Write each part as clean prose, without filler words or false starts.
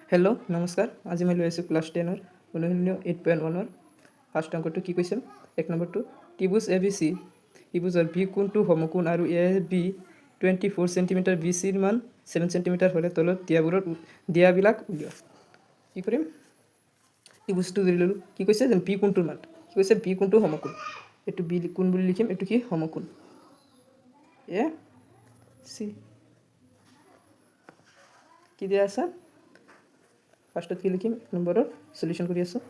Hello' নমস্কাৰ। আজি মই লৈ আছোঁ ক্লাছ 10-ৰ অনুশীলনী 8.1-ৰ ফাৰ্ষ্ট অংকটো কি কৈছে। 1 নম্বৰটো ত্ৰিভুজ এ বি চি ত্ৰিভুজৰ বি কোণটো সমকোণ আৰু এ বি 24 চেণ্টিমিটাৰ বি চিৰ মান 7 চেণ্টিমিটাৰ হ'লে তলত দিয়াবিলাক উলিয়াওক। কি কৰিম, ত্ৰিভুজটো ধৰি ল'লোঁ। কি কৈছে যে বি কোণটোৰ মান, কি কৈছে বি কোণটো সমকোণ, এইটো বি কোণ বুলি লিখিম, এইটো কি সমকোণ এ চি। কি দিয়া আছে, ফাৰ্ষ্টত কি লিখিম, 1 নম্বৰৰ সলিউশ্যন কৰি আছোঁ।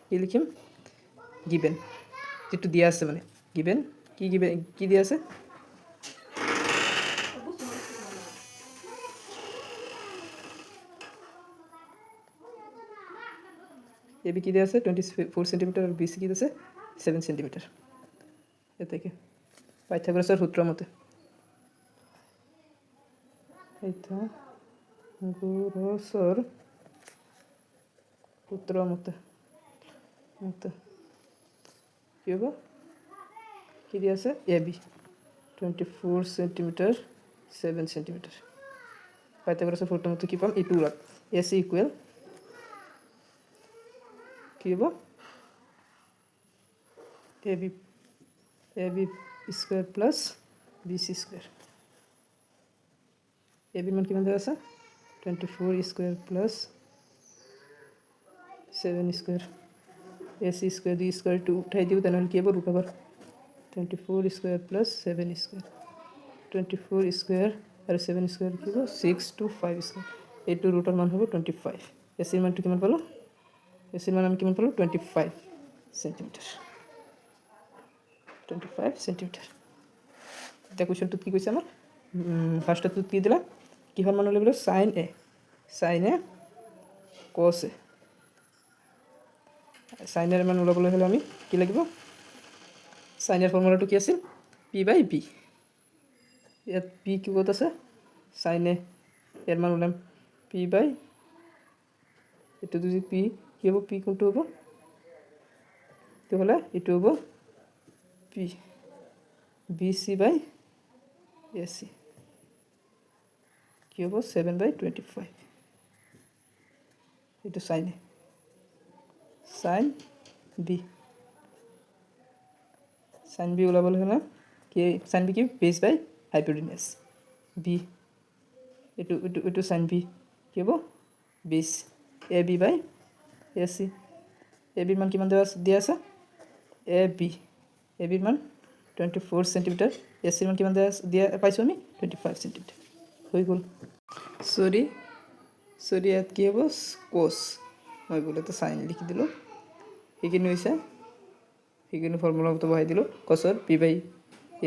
কি লিখিম, গিভেন, যিটো দিয়া আছে মানে গিভেন কি দিয়া আছে, এ বি কি দিয়া আছে 24 চেণ্টিমিটাৰ আৰু বি চি কি আছে 7 চেণ্টিমিটাৰ। এটাকে পাইথাগোৰাছৰ সূত্ৰ মতে কি হ'ব, কি দিয়া আছে এ বি 24 চেণ্টিমিটাৰ 7 চেণ্টিমিটাৰ। পাইথাগোৰাছৰ সূত্ৰ মতে কি পাম, এইটো ওলাম, এ চি ইকুৱেল কি হ'ব a b square plus b c square. A বিৰ মান কিমান দিয়া আছে 24 square plus 7 square. A c square দি স্কুৱেৰটো উঠাই দিওঁ, তেনেহ'লে কি হ'ব root over 24 square plus 7 square. 24 square আৰু 7 স্কুৱেৰ কি হ'ব 625 স্কুৱেৰ। এইটো ৰুটৰ মান হ'ব 25। এ চিৰ মানটো কিমান পালোঁ, এ চিৰ মান আমি কিমান পালোঁ 25 চেণ্টিমিটাৰ। 25 চেণ্টিমিটাৰ। এতিয়া কুৱেশ্যনটোত কি কৈছে আমাৰ, ফাৰ্ষ্টটোত কি দিলা, কিহৰ মান উলিয়াবলৈ, চাইন এ কছ এ। চাইনৰ মান ওলাবলৈ হ'লে আমি কি লাগিব, চাইনৰ ফৰ্মুলাটো কি আছিল পি বাই বি। ইয়াত পি কিউত আছে, চাইনে ইয়াৰ মান ওলাম পি বাই, এইটো যদি পি কি হ'ব, পি কোনটো হ'ব, তেতিয়াহ'লে এইটো হ'ব P B C by A C কি হ'ব 7/25। এইটো চাইনে চাইন বি ওলাবলৈ হ'লে কি, চাইন বি কি বেছ বাই হাইপোটেনিয়াছ বি, এইটো চাইন বি কি হ'ব বেছ A B by A C. এ বিৰ মান কিমান দিয়া আছে, এ বিৰ মান 24 চেণ্টিমিটাৰ, এ চিৰ মান কিমান দিয়া পাইছোঁ আমি 25 চেণ্টিমিটাৰ। হৈ গ'ল। চৰি ইয়াত কি হ'ব কছ, মই বোলেতো চাইন লিখি দিলোঁ, সেইখিনি হৈছে, সেইখিনি ফৰ্মুলা মতে বহাই দিলোঁ। কছৰ পি বাই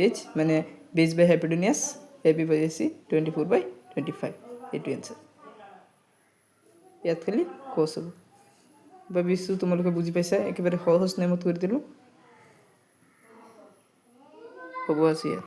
এইচ মানে বেছ বাই হাইপোটেনিয়াছ, A B by A C 24/25, এইটো এনচাৰ। ইয়াত খালি কছ হ'ব। ভাবিছোঁ তোমালোকে বুজি পাইছা, একেবাৰে সহজ নেমত কৰি দিলোঁ। হ'ব আছে ইয়াত।